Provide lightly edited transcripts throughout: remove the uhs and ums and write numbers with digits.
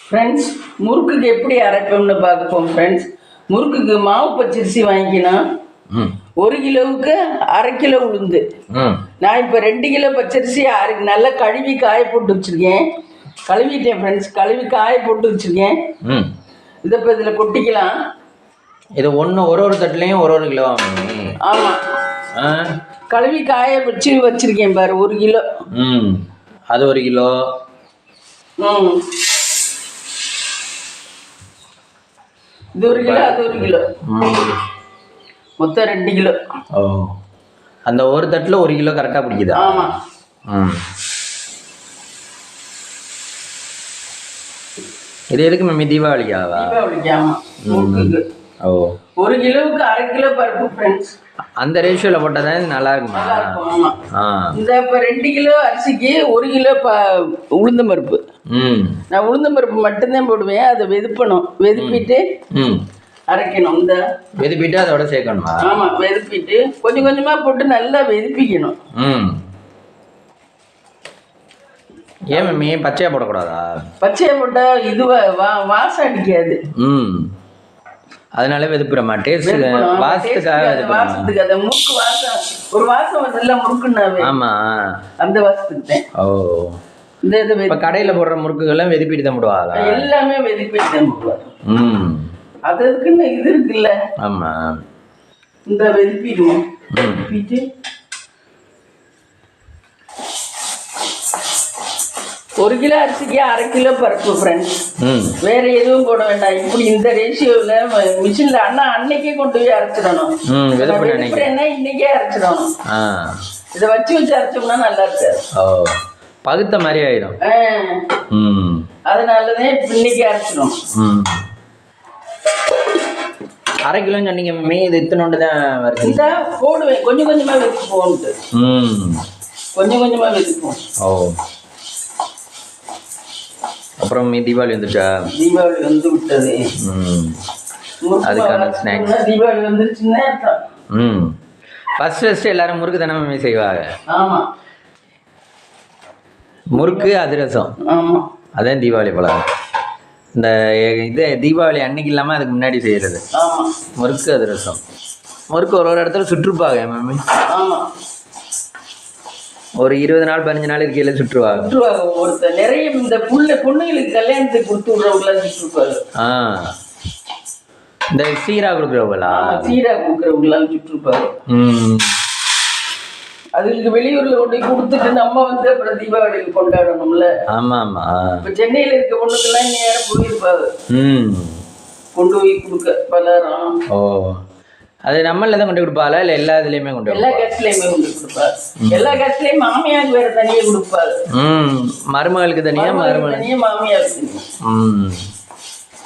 Friends, முறுக்குக்கு எப்படி அரைப்போம்னு பார்ப்போம் friends. முறுக்குக்கு மாவு பச்சரிசி வாங்கிக்கணும். 1 கிலோவுக்கு 1/2 கிலோ உளுந்து. நான் இப்போ 2 கிலோ பச்சரிசி நல்லா கழுவி காய போட்டு வச்சுருக்கேன். கழுவிட்டேன் ஃப்ரெண்ட்ஸ், கழுவி காய போட்டு வச்சுருக்கேன். இதை இப்போ இதில் கொட்டிக்கலாம். இது ஒரு தட்டுலையும் ஒரு கிலோ வாங்க. ஆமாம், கழுவி காய வச்சுருக்கேன் பாரு. 1 கிலோ. அது 1 கிலோ. இது 1 கிலோ, அது 1 கிலோ, மொத்தம் 2 கிலோ. ஓ, அந்த ஒரு தட்டில் 1 கிலோ கரெக்டாக பிடிக்குதா? ஆமாம். இது எதுக்கு மம்மி? தீபாவளிக்காவா? தீபாவளிக்கு. ஆமாம். ஓ, 1 கிலோவுக்கு 1/2 கிலோ பருப்பு ஃப்ரெண்ட்ஸ். அந்த ரேஷியோவில் போட்டால் தான் நல்லா இருக்குமா? இந்த இப்போ 2 கிலோ அரிசிக்கு 1 கிலோ உளுந்தம் பருப்பு. நான் உளுந்தம் பருப்பு மட்டும்தான் போடுவேன். அதை வெதுப்பணும். வெதுப்பிட்டு அரைக்கணும். இந்த வெதுப்பிட்டு அதோட சேர்க்கணுமா? ஆமாம், வெதுப்பிட்டு கொஞ்சம் கொஞ்சமாக போட்டு நல்லா வெதுப்பிக்கணும். ஏன் மம்மி பச்சையாக போடக்கூடாதா? பச்சையாக போட்டால் இது வாசம் அடிக்காது. அதனால வெதுப்புறமா? டேஸ்ட் வாசத்துக்காக. வாசத்துக்கு அந்த முறுக்கு வாசம், ஒரு வாசம் வருதுல்ல முறுக்குன்னாவே. ஆமா, அந்த வாசத்துக்கு தான். ஓ, இந்த இது இப்போ கடையில் போடுற முறுக்குகள்லாம் வெதுப்பிட்டு தான் போடுவாங்களா? எல்லாமே வெதுப்பிட்டு தான் போடுவாங்க. அதுக்குன்னு இது இருக்குல்ல. ஆமா, இந்த வெதுப்பிடுவோம். வெதுப்பிட்டு 1 கிலோ அரிசிக்கு 1/2 கிலோ பருப்பு ஃப்ரெண்ட்ஸ். வேற எதுவும் போட வேண்டாம். இப்படி இந்த ரேஷியோவில் மிஷினில் அன்னைக்கே கொண்டு போய் அரைச்சிடணும். இன்னைக்கே அரைச்சிடணும். இதை வச்சு அரைச்சோம்னா நல்லா இருக்காது. ஓ, பகுத்த மாதிரி ஆயிடும். அதனாலதான் இன்னைக்கு அரைச்சிடும். 1/2 கிலோன்னு சொன்னீங்க மம்மி. இது இத்தனோண்டு தான் வருது. இதான் போடுவேன். கொஞ்சம் கொஞ்சமாக வெதுப்போன்ட்டு. கொஞ்சம் கொஞ்சமாக வெதுப்போம். ஓ, அப்புறம் தீபாவளி வந்துச்சா? தீபாவளி வந்து விட்டது. அதுக்கான ஸ்நாக்ஸ் தீபாவளி வந்துருச்சுன்னா ஃபர்ஸ்ட் எல்லாரும் முறுக்கு தானே மம்மி செய்வாங்க. ஆமாம், முறுக்கு அதிரசம். ஆமாம், அதான் தீபாவளி பலகாரம். இந்த இது தீபாவளி அன்னைக்கு இல்லாமல் அதுக்கு முன்னாடி செய்கிறது. ஆமாம், முறுக்கு அதிரசம். முறுக்கு ஒரு இடத்துல சுற்றுப்பாங்க மம்மி. ஆமாம், ஒரு 20 நாள் 15 நாள் இருக்கையில சுற்றுவாங்க. ஒருத்தர் நிறைய இந்த பொண்ணுங்களுக்கு கல்யாணத்துக்கு கொடுத்து விடுறவங்களா சுற்றுப்பாரு. இந்த சீரா கொடுக்குறவங்களா? சீரா கொடுக்குறவங்களாம் சுற்றுப்பாரு. அதுக்கு வெளியூர்ல கொண்டு கொடுத்துட்டு நம்ம வந்து அப்புறம் தீபாவளிக்கு கொண்டாடணும்ல. ஆமா ஆமா. இப்ப சென்னையில இருக்க பொண்ணுக்கெல்லாம் நேரம் போயிருப்பாரு கொண்டு போய் கொடுக்க பலரும். ஓ, அது நம்மள தான் கொண்டு கொடுப்பாளா இல்லை எல்லா இதுலயுமே கொண்டு? எல்லா கேஸ்லயுமே கொண்டு கொடுப்பாரு. எல்லா கேஸ்லயும் மாமியாருக்கு வேற தனியா கொடுப்பாரு. மருமகளுக்கு தனியா, மருமகள் தனியா, மாமியாருக்கு தனியா.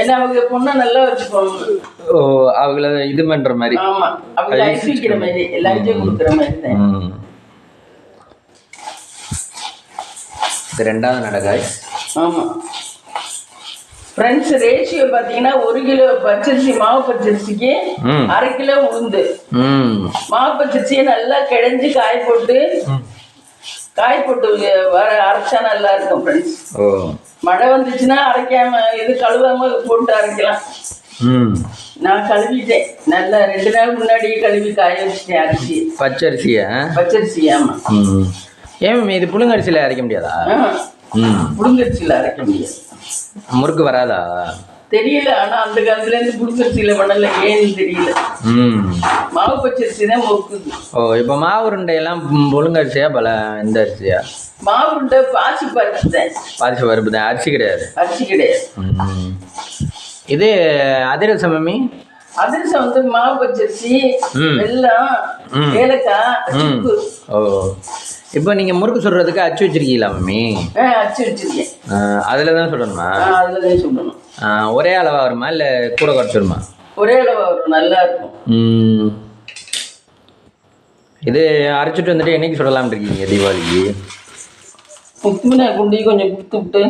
ஏன்னா அவங்க பொண்ணை நல்லா வச்சுக்கோங்க. ஓ, அவங்கள இது பண்ற மாதிரி. ஆமா, அவங்க ஐஸ் வைக்கிற மாதிரி, எல்லாத்தையும் கொடுக்குற மாதிரி தான். இது 2வது நடக்காய். ஆமா ஃப்ரெண்ட்ஸ், ரேஷியோ பார்த்தீங்கன்னா 1 கிலோ பச்சரிசி, மாவு பச்சரிசிக்கு 1/2 கிலோ உளுந்து. மாவு பச்சரிசியை நல்லா கிழஞ்சி காய போட்டு வர அரைச்சா நல்லா இருக்கும் ஃப்ரெண்ட்ஸ். மழை வந்துச்சுன்னா அரைக்காம இது கழுவாம போட்டு அரைக்கலாம். நான் கழுவிட்டேன். நல்லா 2 நாள் முன்னாடியே கழுவி காய வச்சுட்டேன் அரிசி. பச்சரிசியா? பச்சரிசி. ஆமா. ஏன் இது புழுங்கரிசியில் அரைக்க முடியாதா? புழுங்கரிசியில் அரைக்க முடியாது. முறுக்கு வராதா? தெரியல. ஆனா அந்த காலத்துல இருந்து புழுங்கரிசியில பண்ணல, ஏன்னு தெரியல. மாவு பச்சரிசி தான் முறுக்குது. ஓ, இப்ப மாவு உருண்டையெல்லாம் புழுங்கரிசியா இந்த அரிசியா? மாவு உருண்டை பாசி பருப்பு தான். பாசி பருப்பு தான், அரிசி கிடையாது. அரிசி கிடையாது. இது அதிரசம் மம்மி? அதிரசம் வந்து மாவு பச்சரிசி, வெல்லம், ஏலக்காய். ஓ, இப்போ நீங்கள் முறுக்கு சுடுறதுக்கு அச்சு வச்சிருக்கீங்களா மம்மி? அச்சு வச்சிருக்கேன். அதில் தான் சுடணுமா? அதில் தான் சுடணும். ஒரே அளவாக வருமா இல்லை கூட குறைச்சிருமா? ஒரே அளவாக வரும், நல்லா இருக்கும். இது அரைச்சிட்டு வந்துட்டு என்னைக்கு சுடலாம் இருக்கீங்க தீபாவளிக்கு? முத்துமினா குண்டி கொஞ்சம் கொடுத்து விட்டு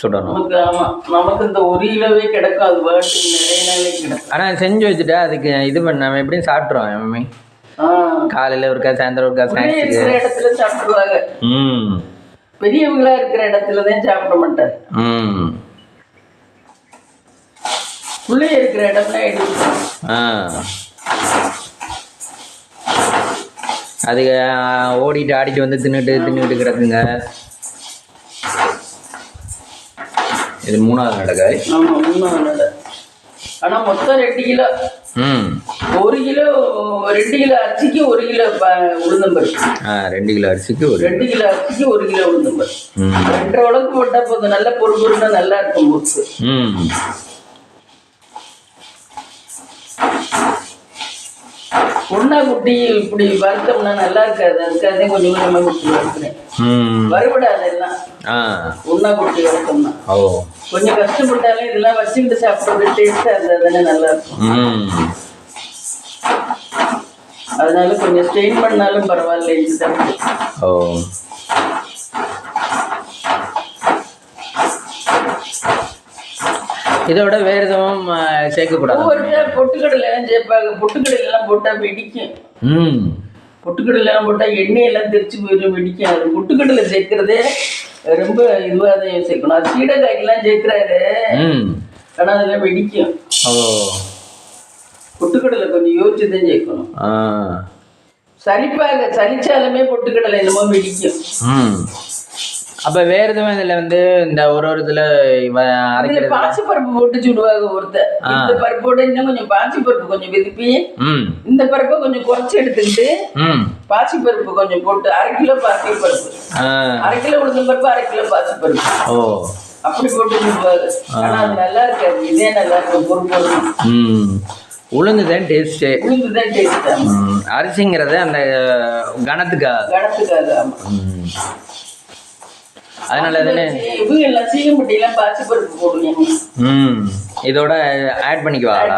சுடணும். ஆமாம், நமக்கு இந்த 1 கிலோவே கிடக்காது. வாட்டி நிறைய நாளே கிடக்கும். ஆனால் செஞ்சு வச்சுட்டா அதுக்கு இது பண்ணாம எப்படியும் சாப்பிட்ருவோம் மம்மி. காலையில் ஒருக்கா, சாயந்தரம் ஒருக்கா, ஸ்நாக்ஸுக்கு இடத்துல சாப்பிடுவாங்க. பெரியவங்களா இருக்கிற இடத்துல தான் சாப்பிட மாட்டாரு. பிள்ளைய இருக்கிற இடம்லாம் எடுத்து அதுக்கு ஓடிட்டு ஆடிட்டு வந்து தின்னுட்டு கிடக்குங்க. இது 3வது நடக்காய். ஆமா 3வது நட. ஆனா மொத்தம் 2 கிலோ. 1 கிலோ 2 கிலோ அரிசிக்கு 1 கிலோ உளுந்தம்பருப்பு. 2 கிலோ அரிசிக்கு 2 கிலோ அரிசிக்கு 1 கிலோ உளுந்தம்பருப்பு. 2.5 உலக்கு போட்டா போதும். நல்ல பொறுப்புன்னா நல்லா இருக்கும் முறுக்கு. ஒன்னா குட்டி இப்படி வறுத்தோம்னா நல்லா இருக்காது. அதுக்காக கொஞ்சம் கொஞ்சமா குட்டி வறுக்கிறேன். வறுபடாது எல்லாம் ஒன்னா குட்டி வறுத்தோம்னா. கொஞ்சம் கஷ்டப்பட்டாலும் இதெல்லாம் வச்சுக்கிட்டு சாப்பிட்றது டேஸ்டா இருந்தா நல்லா இருக்கும். அதனால கொஞ்சம் ஸ்ட்ரெயின் பண்ணாலும் பரவாயில்ல. இதோட வேற எதுவும் சேர்க்கக்கூடாது. பொட்டுக்கடலை எல்லாம் சேர்ப்பாங்க. பொட்டுக்கடலை எல்லாம் போட்டா வெடிக்கும். பொட்டுக்கடலை எல்லாம் போட்டா எண்ணெயெல்லாம் தெரிச்சு போயிடும், வெடிக்கும். அது பொட்டுக்கடலை சேர்க்கறதே ரொம்ப இதுவாக தான் சேர்க்கணும். அது சீடக்காய்க்கெல்லாம் சேர்க்கிறாரு, ஆனா அதெல்லாம் வெடிக்கும். பொட்டுக்கடலை கொஞ்சம் யோசிச்சு தான் சேர்க்கணும். சலிச்சாலுமே பொட்டுக்கடலை என்னமோ வெடிக்கும். அப்ப வேற எதுவும் இதுல வந்து இந்த ஒரு இதுல அரைக்கிறது பாசி பருப்பு போட்டு சுடுவாங்க ஒருத்தர். இந்த பருப்போட இன்னும் கொஞ்சம் பாசி பருப்பு கொஞ்சம் வெதுப்பி இந்த பருப்பை கொஞ்சம் குறைச்சி எடுத்துக்கிட்டு பாசி பருப்பு கொஞ்சம் போட்டு 1/2 கிலோ பாசி பருப்பு, 1/2 கிலோ உளுந்தம் பருப்பு, 1/2 கிலோ பாசி பருப்பு அப்படி போட்டு சுடுவாங்க. ஆனா அது நல்லா இருக்காது. இதே நல்லா இருக்கும். பொறுப்பு உளுந்து தான் டேஸ்ட். உளுந்து தான் டேஸ்ட். அரிசிங்கிறது அந்த கணத்துக்காக. அதனால இவங்க எல்லாம் சீகம்பட்டியெல்லாம் பாசி பருப்பு போடுவாங்க. இதோட ஆட் பண்ணிக்குவாங்க.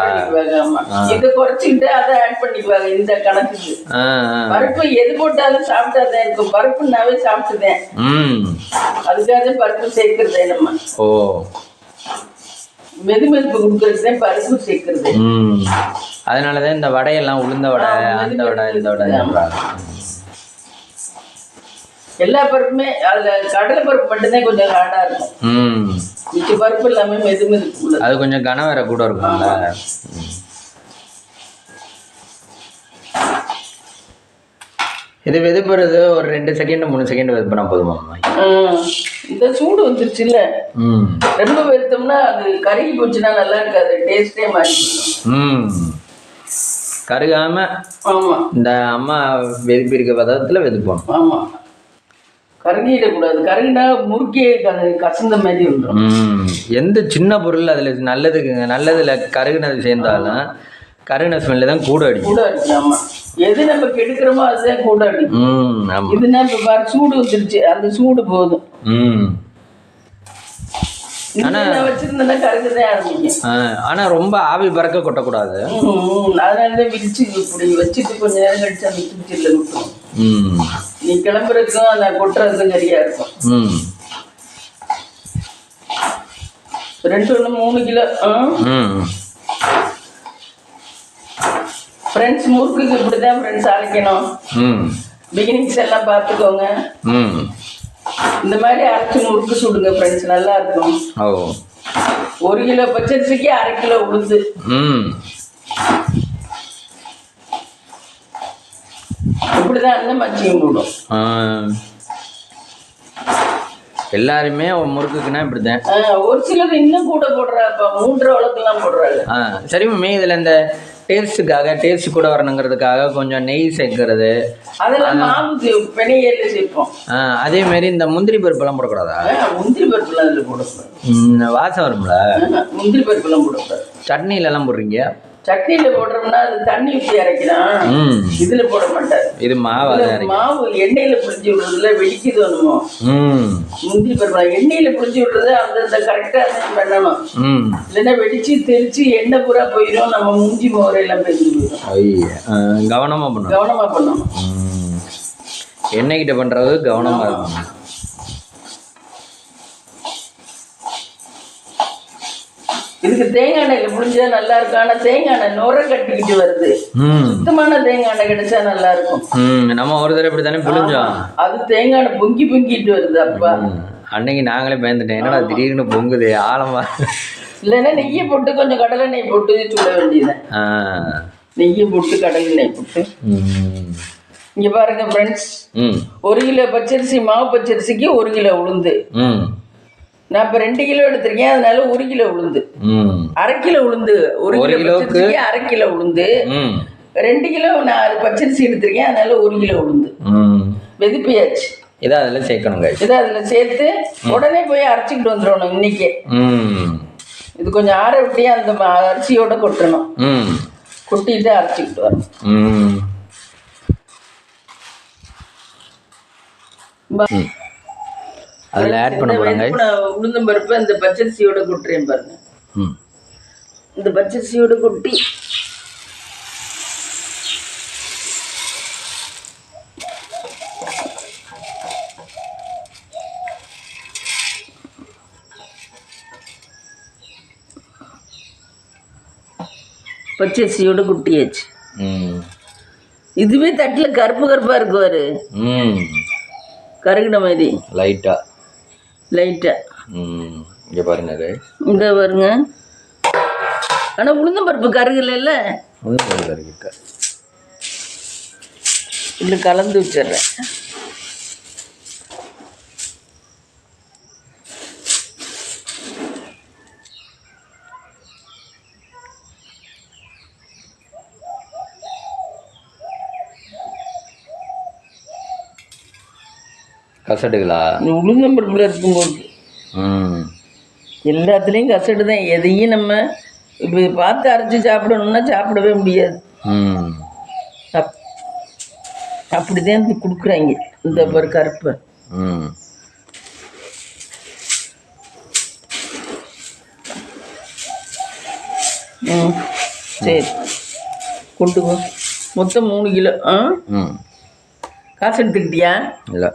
இதை குறைச்சிக்கிட்டு அதை ஆட் பண்ணிக்குவாங்க. இந்த கணக்குக்கு பருப்பு எது போட்டாலும் சாப்பிட்டாதான் இருக்கும். பருப்புனாவே சாப்பிட்டுதேன். அதுக்காக பருப்பு சேர்க்கிறதே நம்ம. மெதுமெதுப்பு கொடுக்கறதுதான் பருப்பு சேர்க்கிறது. அதனாலதான் இந்த வடையெல்லாம் உளுந்த வடை, அந்த வடை, இந்த வடை. எல்லா பருப்புமே அதுல கடலை பருப்பு மட்டும்தான் கொஞ்சம் ஹார்டா இருக்கும். மிச்ச பருப்பு எல்லாமே மெதுமெதுப்பு. அது கொஞ்சம் கன வேற கூட இருக்கும்ல. இது வெதுப்புறது ஒரு 2 செகண்ட் 3 செகண்ட் வெதுப்புனா போதுமா? இந்த சூடு வந்துருச்சு இல்ல, ரொம்ப வெறுத்தோம்னா அது கருகி போச்சுன்னா நல்லா இருக்காது. டேஸ்டே மாறிடும். கருகாம இந்த அம்மா வெதுப்பி இருக்க பதத்துல வெதுப்போம். ஆமா, கருகிடக்கூடாது. கருகினா முறுக்கே கசந்த மாதிரி வந்துடும். எந்த சின்ன பொருள் அதுல நல்லதுல கருகினது சேர்ந்தாலும் கருகின ஸ்மெல்லு தான் கூட அடிக்கும். ஆமா, எது நம்ம கெடுக்கிறோமோ அதுதான் கூட அடிக்கும். இதுனா இப்ப பாரு சூடு வந்துருச்சு, அந்த சூடு போதும். ஆனா வச்சிருந்தா கருகுதான் ஆரம்பிக்கும். ஆனா ரொம்ப ஆவி பறக்க கொட்டக்கூடாது. அதனாலதான் விரிச்சு இப்படி வச்சுட்டு கொஞ்ச நேரம் கழிச்சு அந்த கிச்சன்ல விட்டுரும். நீ கிளம்புறதுக்கும் அந்த கொட்டுறதுக்கும் சரியா இருக்கும். 2 3 கிலோ. ஃப்ரெண்ட்ஸ் முறுக்குக்கு இப்படிதான் ஃப்ரெண்ட்ஸ் அரைக்கணும். பிகினிங்ஸ் எல்லாம் பார்த்துக்கோங்க. இந்த மாதிரி அரைச்சி முறுக்கு சுடுங்க ஃப்ரெண்ட்ஸ், நல்லா இருக்கும். 1 கிலோ பச்சரிசிக்கு 1/2 கிலோ உளுந்து. இப்படிதான் அந்த மச்சியும் போடும். எல்லாருமே முறுக்குக்குன்னா இப்படிதான். ஒரு சிலர் இன்னும் கூட போடுறாப்பா, 3 உலக்கெல்லாம் போடுறாங்க. சரி மம்மி, இதுல இந்த டேஸ்ட்டுக்காக டேஸ்ட் கூட வரணுங்கிறதுக்காக கொஞ்சம் நெய் சேர்க்கறது, அதெல்லாம் மாவு பெனையில சேர்ப்போம். அதே மாதிரி இந்த முந்திரி பருப்புலாம் போடக்கூடாதா? முந்திரி பருப்புலாம் அதில் போடக்கூடாது. வாசம் வரும்ல. முந்திரி பருப்புலாம் போடக்கூடாது. சட்னியில எல்லாம் போடுறீங்க? சட்னியில போடுறோம்னா அது தண்ணி ஊற்றி அரைக்கலாம். இதுல போட மாட்டாரு. இது மாவு எண்ணெயில புளிஞ்சு விடுறதுல வெடிக்குது ஒண்ணுமோ. முந்திரி பருப்பு எண்ணெயில புளிஞ்சு விடுறது அந்த கரெக்டா பண்ணணும். இல்லைன்னா வெடிச்சு தெரிச்சு எண்ணெய் பூரா போயிடும். நம்ம மூஞ்சி மோரையெல்லாம் பெஞ்சு போயிடும். கவனமா பண்ணணும். எண்ணெய் கிட்ட பண்றது கவனமா இருக்கும். இதுக்கு தேங்காய் எண்ணெய் புளிஞ்சா நல்லா இருக்கும். ஆனால் தேங்காய் எண்ணெய் நுர கட்டிக்கிட்டு வருது. சுத்தமான தேங்காய் எண்ணெய் கிடைச்சா நல்லா இருக்கும். நம்ம ஒரு தடவை இப்படி தானே புளிஞ்சோம். அது தேங்காய் எண்ணெய் பொங்கிட்டு வருது. அப்பா அன்னைக்கு நாங்களே பயந்துட்டேன், என்னடா திடீர்னு பொங்குது ஆழமா. இல்லைன்னா நெய்யை போட்டு கொஞ்சம் கடலை நெய் போட்டு சுட வேண்டியது. நெய்யை போட்டு கடலை நெய் போட்டு. இங்க பாருங்க ஃப்ரெண்ட்ஸ், 1 கிலோ பச்சரிசி மாவு பச்சரிசிக்கு 1 கிலோ உளுந்து. நான் இப்போ 2 கிலோ எடுத்திருக்கேன், அதனால 1 கிலோ உளுந்து. 1/2 கிலோ உளுந்து. 1 கிலோ பச்சரிசிக்கு 1/2 கிலோ உளுந்து. 2 கிலோ நான் பச்சரிசி எடுத்திருக்கேன், அதனால 1 கிலோ உளுந்து வெதுப்பியாச்சு. இதை அதில் சேர்க்கணுங்க. இதை அதில் சேர்த்து உடனே போய் அரைச்சிக்கிட்டு வந்துடணும் இன்னைக்கே. இது கொஞ்சம் ஆற விட்டியே அந்த அரிசியோட கொட்டணும். கொட்டிட்டு அரைச்சிக்கிட்டு வரணும். அதில் ஆட் பண்ண போகிறாங்க. உளுந்தம் பருப்பு இந்த பச்சரிசியோட கொட்டுறேன் பாருங்க. இந்த பச்சரிசியோட கொட்டி பச்சரிசியோட குட்டியாச்சு. இதுவே தட்டில் கருப்பு கருப்பாக இருக்குவாரு, கருகின மாதிரி லைட்டா. இங்கே பாருங்க, இங்கே பாருங்க. ஆனால் உளுந்தம் பருப்பு கருகல, கருகிட்ட இல்லை கலந்து வச்சிடுறேன். கசடுகளா? உளுந்தம் பருப்புல இருக்கும்போது எல்லாத்துலேயும் கசடு தான். எதையும் நம்ம இப்போ பார்த்து அரைச்சி சாப்பிடணும்னா சாப்பிடவே முடியாது. அப்படிதான் கொடுக்குறாங்க இந்த ஒரு கருப்பை. சரி கொண்டு போ. மொத்தம் 3 கிலோ. காசு எடுத்துக்கிட்டியா? இல்லை.